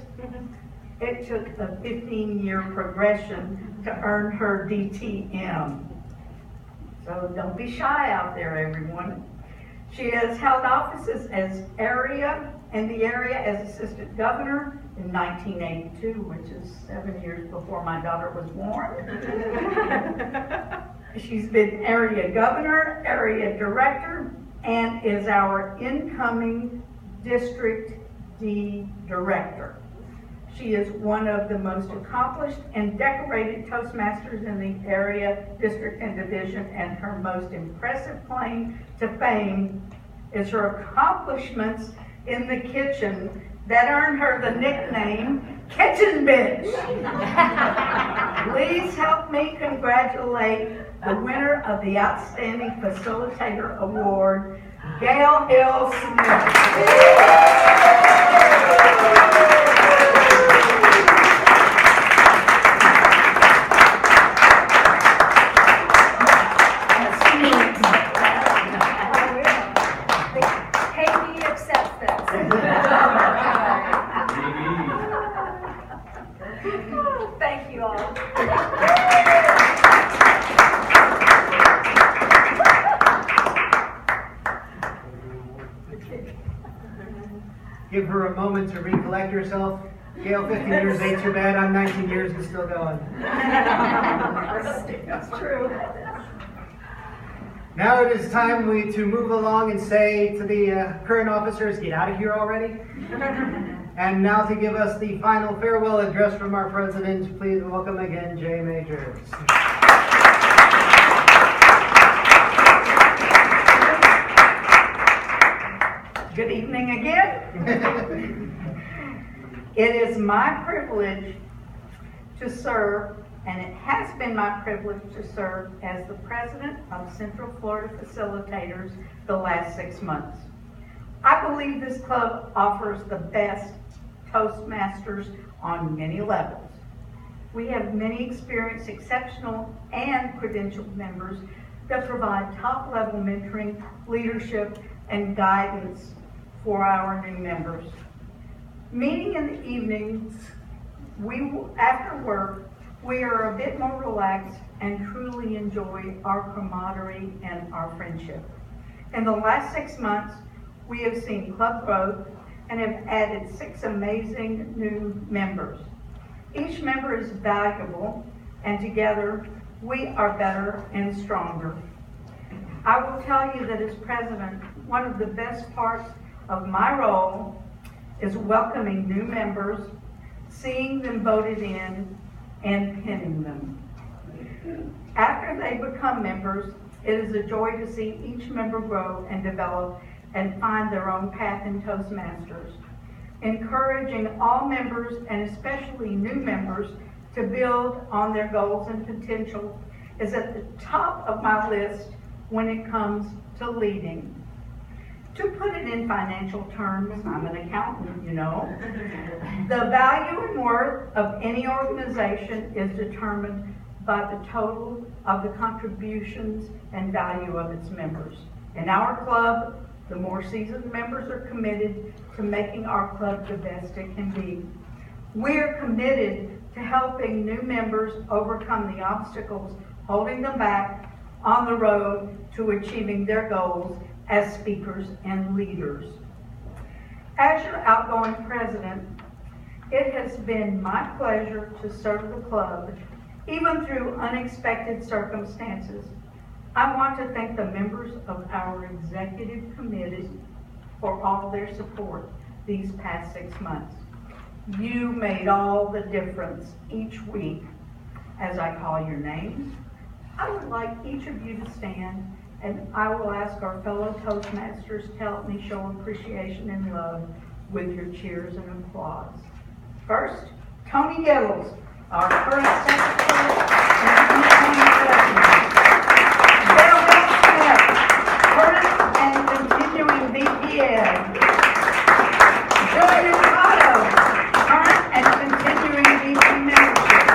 I: It took a 15-year progression to earn her DTM. So don't be shy out there, everyone. She has held offices as in the area as assistant governor in 1982, which is 7 years before my daughter was born. She's been area governor, area director, and is our incoming District D director. She is one of the most accomplished and decorated Toastmasters in the area, district, and division, and her most impressive claim to fame is her accomplishments in the kitchen that earned her the nickname Kitchen Bitch. Please help me congratulate the winner of the Outstanding Facilitator Award, Gail Hill Smith.
A: give her a moment to recollect herself. Gail, 15 years ain't too bad. I'm 19 years and still going.
D: That's true.
A: Now it is time to move along and say to the current officers, get out of here already. And now to give us the final farewell address from our president, please welcome again Jay Majors.
I: Good evening again. It is my privilege to serve, and it has been my privilege to serve as the president of Central Florida Facilitators the last 6 months. I believe this club offers the best Toastmasters on many levels. We have many experienced, exceptional, and credentialed members that provide top-level mentoring, leadership, and guidance for our new members. Meeting in the evenings, after work, we are a bit more relaxed and truly enjoy our camaraderie and our friendship. In the last 6 months, we have seen club growth and have added 6 amazing new members. Each member is valuable, and together we are better and stronger. I will tell you that as president, one of the best parts of my role is welcoming new members, seeing them voted in, and pinning them. After they become members, it is a joy to see each member grow and develop and find their own path in Toastmasters. Encouraging all members, and especially new members, to build on their goals and potential is at the top of my list when it comes to leading. To put it in financial terms, I'm an accountant, you know. The value and worth of any organization is determined by the total of the contributions and value of its members. In our club, the more seasoned members are committed to making our club the best it can be. We are committed to helping new members overcome the obstacles holding them back on the road to achieving their goals as speakers and leaders. As your outgoing president, it has been my pleasure to serve the club, even through unexpected circumstances. I want to thank the members of our executive committee for all their support these past 6 months. You made all the difference each week. As I call your names, I would like each of you to stand, and I will ask our fellow Toastmasters to help me show appreciation and love with your cheers and applause. First, Tony Gittles, our current secretary and incoming president. Bill Smith, current and continuing VPN. Julian Cotto, current and continuing VP membership.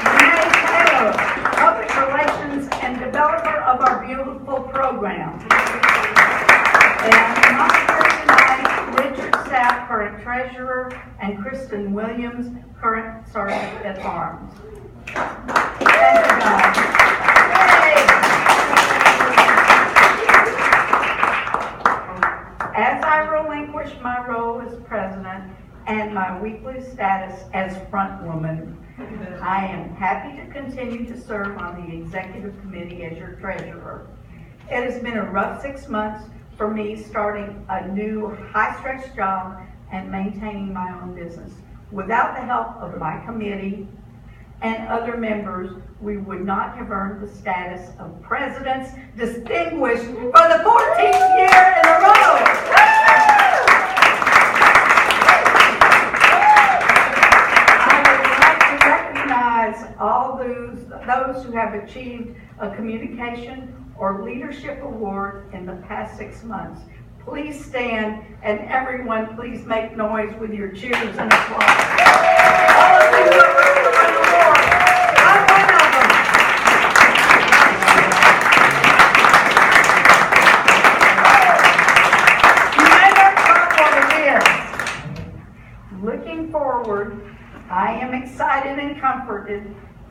I: Renee Taylor, public relations and developer of our beautiful program. And not here tonight, Richard Sapp, current treasurer, and Kristen Williams, current sergeant at arms. Thank you, guys. Yay! As I relinquish my role as president and my weekly status as front woman, I am happy to continue to serve on the executive committee as your treasurer. It has been a rough 6 months for me, starting a new high-stress job and maintaining my own business. Without the help of my committee and other members, we would not have earned the status of President's Distinguished for the 14th year in a row. All those who have achieved a communication or leadership award in the past 6 months. Please stand, and everyone please make noise with your cheers and applause. All of you who have earned an award, I'm one of them. You may not know what it is. Looking forward, I am excited and comforted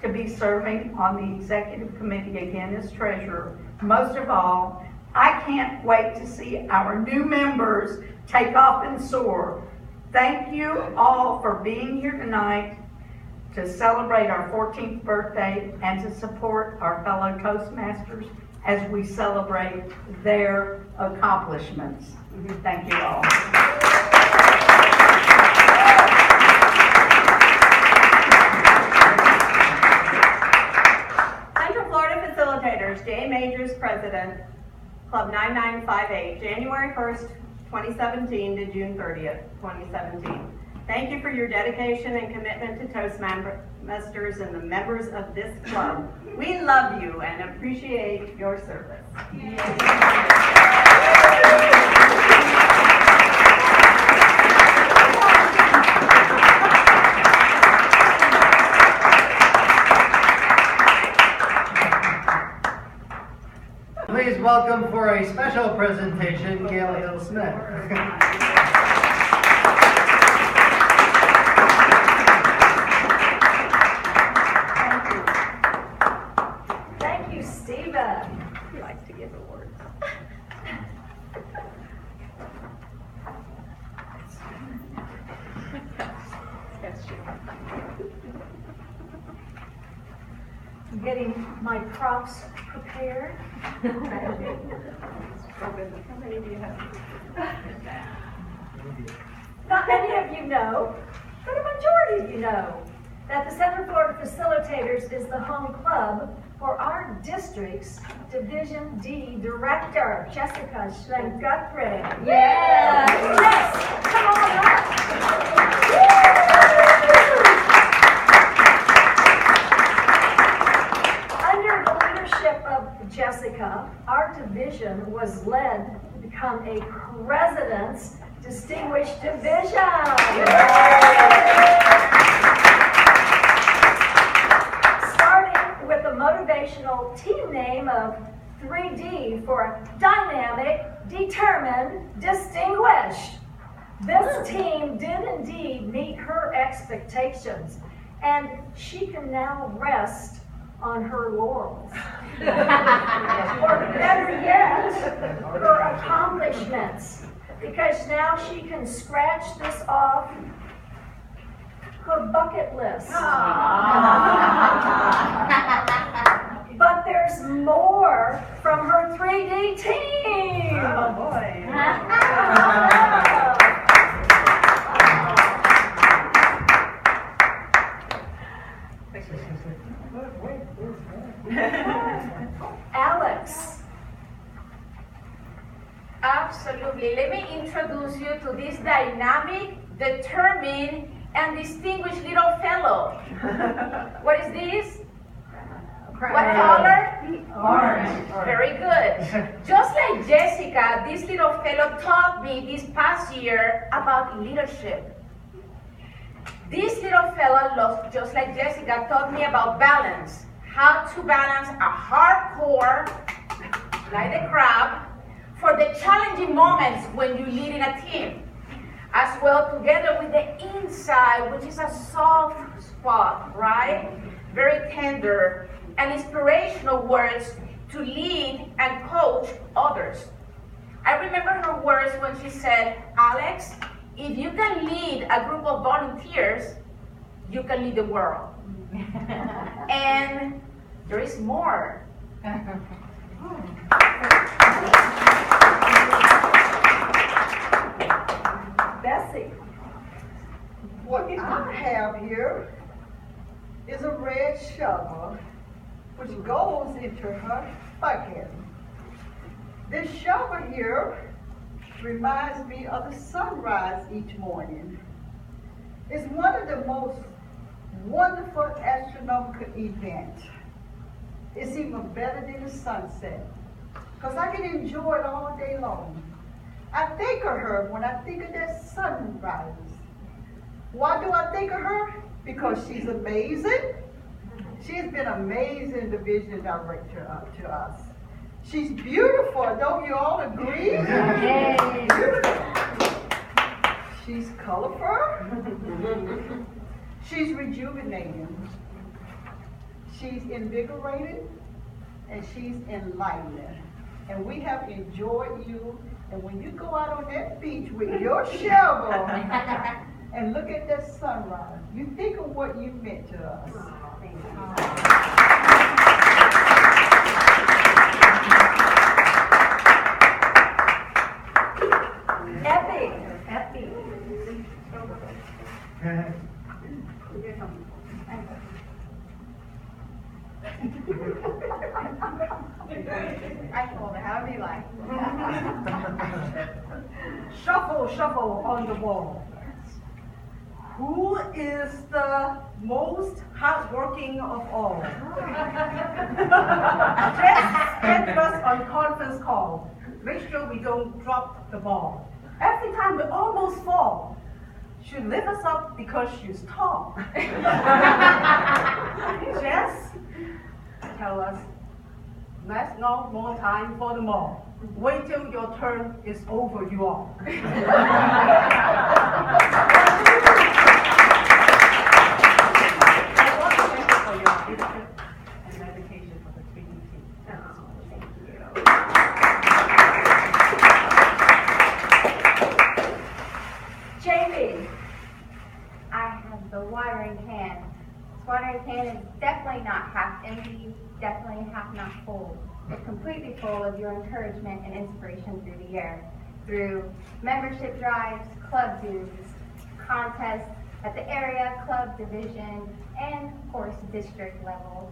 I: to be serving on the executive committee again as treasurer. Most of all, I can't wait to see our new members take off and soar. Thank you all for being here tonight to celebrate our 14th birthday and to support our fellow Toastmasters as we celebrate their accomplishments. Thank you all.
E: Central Florida Facilitators, Jay Majors, President, Club 9958, January 1st, 2017 to June 30th, 2017. Thank you for your dedication and commitment to Toastmasters and the members of this club. We love you and appreciate your service.
A: Please welcome for a special presentation, Gail Hill-Smith.
D: Thank you, Stephen.
E: He likes to give awards.
D: Getting my props prepared.
E: How many do you have?
D: Not many of you know, but a majority of you know, that the Central Florida Facilitators is the home club for our district's Division D Director, Jessica Schlenk-Guthrie. Yes! Yes! Come on up! Under the leadership of Jessica, our division was led to become a President's Distinguished Division. Starting with the motivational team name of 3D for Dynamic, Determined, Distinguished. This team did indeed meet her expectations, and she can now rest on her laurels. Or better yet, her accomplishments, because now she can scratch this off her bucket list. But there's more from her 3D team.
H: Oh, boy.
D: Alex.
K: Absolutely. Let me introduce you to this dynamic, determined, and distinguished little fellow. What is this? What color?
D: Orange.
K: Very good. Just like Jessica, this little fellow taught me this past year about leadership. This little fellow, just like Jessica, taught me about balance. How to balance a hardcore, like the crab, for the challenging moments when you lead in a team. As well, together with the inside, which is a soft spot, right? Very tender and inspirational words to lead and coach others. I remember her words when she said, Alex, if you can lead a group of volunteers, you can lead the world. And there is more.
D: Bessie.
L: What I have here is a red shovel which goes into her bucket. This shovel here reminds me of the sunrise each morning. It's one of the most wonderful astronomical events. It's even better than the sunset because I can enjoy it all day long. I think of her when I think of that sunrise. Why do I think of her? Because she's amazing. She's been an amazing division director to us. She's beautiful, don't you all agree?
D: Yay.
L: Beautiful. She's colorful. She's rejuvenating. She's invigorated. And she's enlightening. and we have enjoyed you. And when you go out on that beach with your shovel and look at that sunrise, you think of what you meant to us.
D: Epi.
K: I hold it however you like.
L: Shuffle, shuffle on the wall. Who is the most hardworking of all? Just get us on conference call. Make sure we don't drop the ball. Every time we almost fall, she lift us up because she's tall. Jess, tell us, there's no more time for the mall. Wait till your turn is over, you all.
D: Jamie.
K: I have the watering can. This watering can is definitely not half empty, definitely half not full. It's completely full of your encouragement and inspiration through the year, through membership drives, club dues, contests at the area, club division, and of course district level,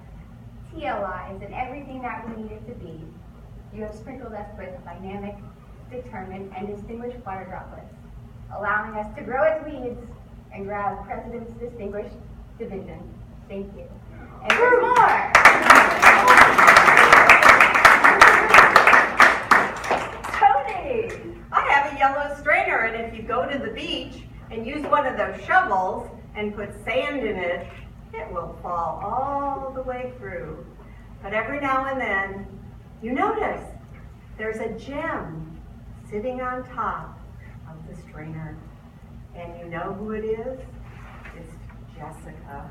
K: TLIs, and everything that we need it to be. You have sprinkled us with dynamic, determined, and distinguished water droplets, allowing us to grow as weeds and grab President's Distinguished Division. Thank you. And there's more!
E: Tony! I have a yellow strainer, and if you go to the beach and use one of those shovels and put sand in it, it will fall all the way through. But every now and then, you notice there's a gem sitting on top of the strainer. And you know who it is? It's Jessica.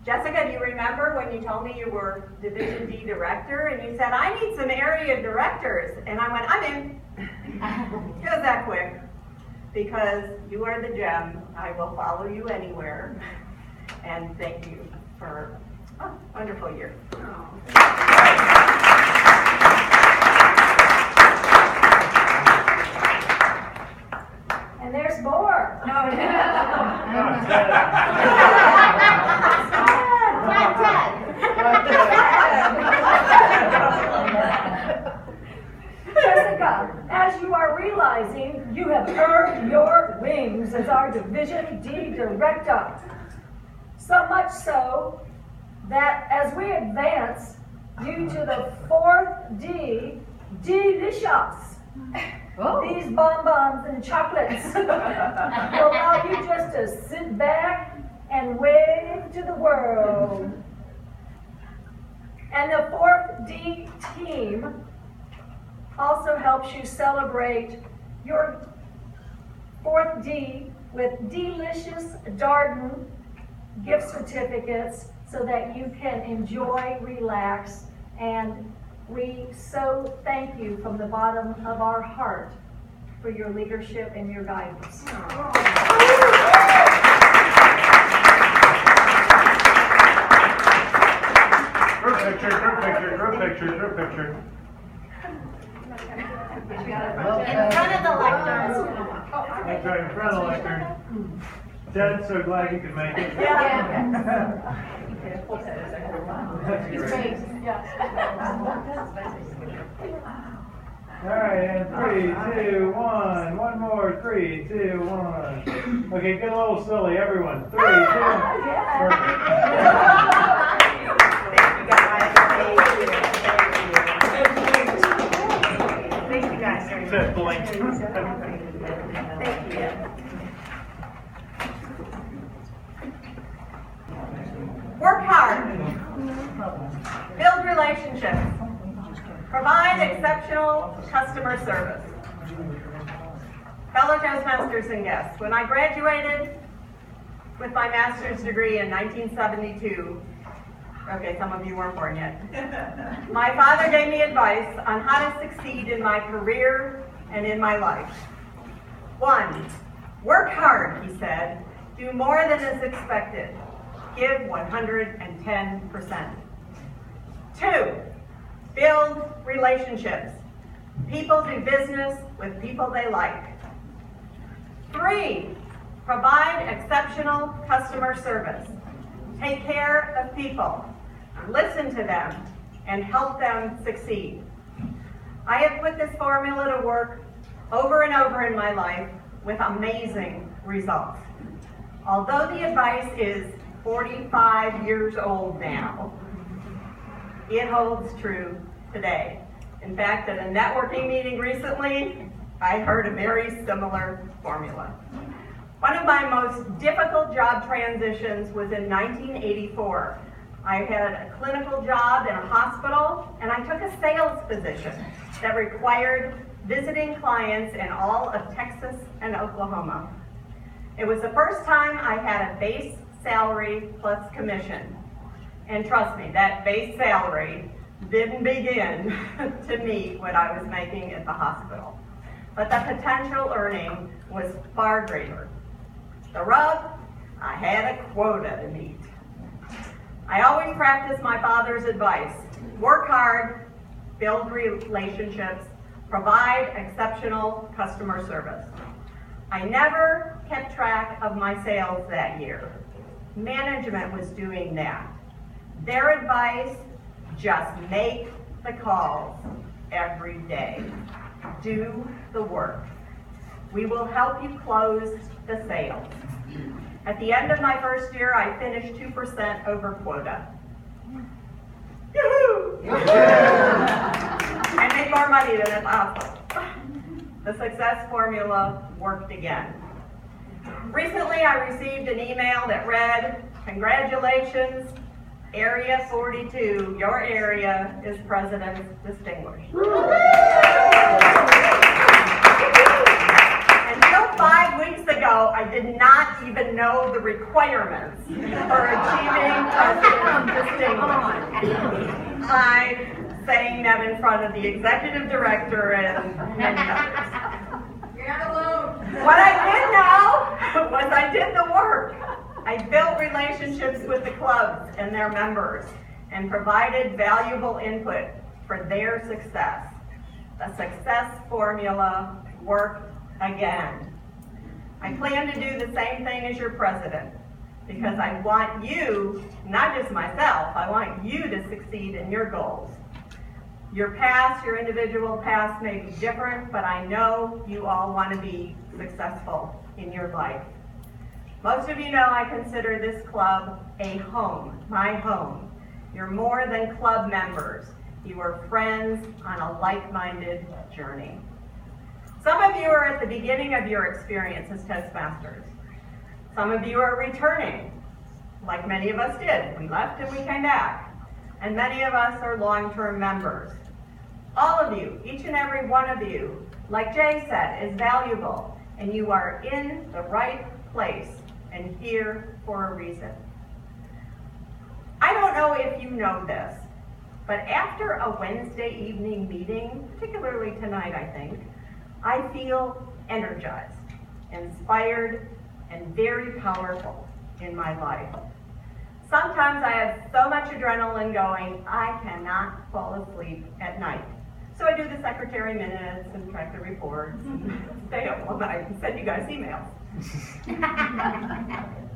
E: Jessica, do you remember when you told me you were Division D director and you said, I need some area directors? And I went, I'm in. It was that quick. Because you are the gem. I will follow you anywhere. And thank you for a wonderful year.
D: And there's more. Jessica, as you are realizing, you have earned your wings as our Division D director. So much so that as we advance you to the 4th D, delicious. These bonbons and chocolates will allow you just to sit back and wave to the world. And the 4th D team also helps you celebrate your 4th D with delicious Darden gift certificates so that you can enjoy, relax, and we so thank you from the bottom of our heart for your leadership and your guidance.
C: Group picture, group picture, group picture, group picture.
B: In front of the lectern.
C: That's right, in front of the lectern. Ted, so glad you could make it. That's great. All right, and 3, 2, 1. One more. 3, 2, 1. Okay, get a little silly, everyone. 3, 2. Perfect.
E: Thank you guys very much.
C: Said blink.
E: Thank you. Work hard. Build relationships. Provide exceptional customer service. Fellow Toastmasters and guests, when I graduated with my master's degree in 1972, Okay, some of you weren't born yet. My father gave me advice on how to succeed in my career and in my life. 1, work hard, he said. Do more than is expected. Give 110%. 2, build relationships. People do business with people they like. 3, provide exceptional customer service. Take care of people, listen to them, and help them succeed. I have put this formula to work over and over in my life with amazing results. Although the advice is 45 years old now, it holds true today. In fact, at a networking meeting recently, I heard a very similar formula. One of my most difficult job transitions was in 1984. I had a clinical job in a hospital, and I took a sales position that required visiting clients in all of Texas and Oklahoma. It was the first time I had a base salary plus commission. And trust me, that base salary didn't begin to meet what I was making at the hospital. But the potential earning was far greater. The rub, I had a quota to meet. I always practiced my father's advice. Work hard, build relationships, provide exceptional customer service. I never kept track of my sales that year. Management was doing that. Their advice, just make the calls every day. Do the work. We will help you close the sales. At the end of my first year, I finished 2% over quota. Yoo-hoo! I made more money than at the hospital. The success formula worked again. Recently, I received an email that read, "Congratulations, Area 42, your area is President's Distinguished." Until 5 weeks ago, I did not even know the requirements for achieving President's Distinguished. I'm saying that in front of the executive director and many others. You're not alone. What I did know was I did the work. I built relationships with the clubs and their members and provided valuable input for their success. The success formula worked again. I plan to do the same thing as your president because I want you, not just myself, I want you to succeed in your goals. Your past, your individual past may be different, but I know you all want to be successful in your life. Most of you know I consider this club a home, my home. You're more than club members. You are friends on a like-minded journey. Some of you are at the beginning of your experience as Toastmasters. Some of you are returning, like many of us did. We left and we came back. And many of us are long-term members. All of you, each and every one of you, like Jay said, is valuable, and you are in the right place and here for a reason. I don't know if you know this, but after a Wednesday evening meeting, particularly tonight, I think, I feel energized, inspired, and very powerful in my life. Sometimes I have so much adrenaline going, I cannot fall asleep at night. So I do the secretary minutes and track the reports and stay up all night and send you guys emails.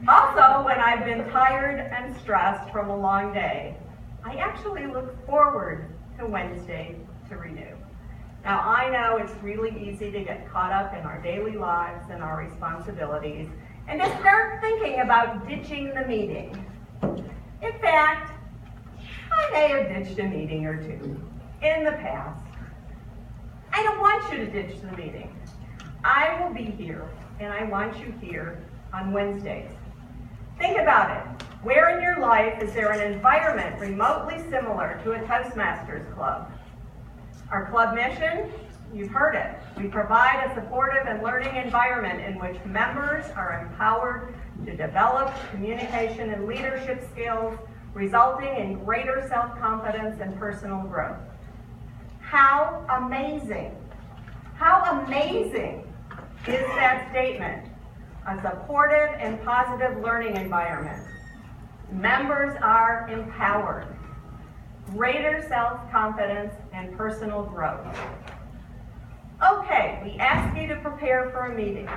E: Also, when I've been tired and stressed from a long day, I actually look forward to Wednesday to renew. Now, I know it's really easy to get caught up in our daily lives and our responsibilities and to start thinking about ditching the meeting. In fact, I may have ditched a meeting or two in the past. I don't want you to ditch the meeting. I will be here, and I want you here on Wednesdays. Think about it. Where in your life is there an environment remotely similar to a Toastmasters club? Our club mission, you've heard it. We provide a supportive and learning environment in which members are empowered to develop communication and leadership skills resulting in greater self-confidence and personal growth. How amazing! How amazing is that statement? A supportive and positive learning environment. Members are empowered. Greater self-confidence and personal growth. Okay, we ask you to prepare for a meeting.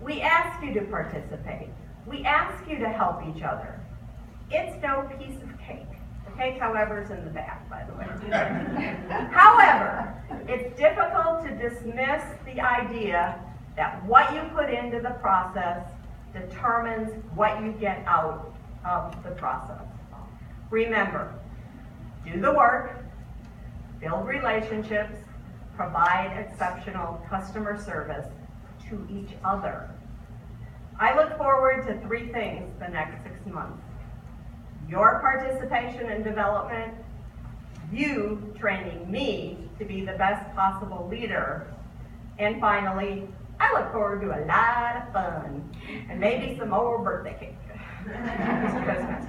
E: We ask you to participate. We ask you to help each other. It's no piece of cake. The cake, however, is in the back, by the way. However, it's difficult to dismiss the idea that what you put into the process determines what you get out of the process. Remember, do the work, build relationships, provide exceptional customer service to each other. I look forward to 3 things the next 6 months. Your participation and development, you training me to be the best possible leader, and finally, I look forward to a lot of fun and maybe some more birthday cake.
G: Christmas.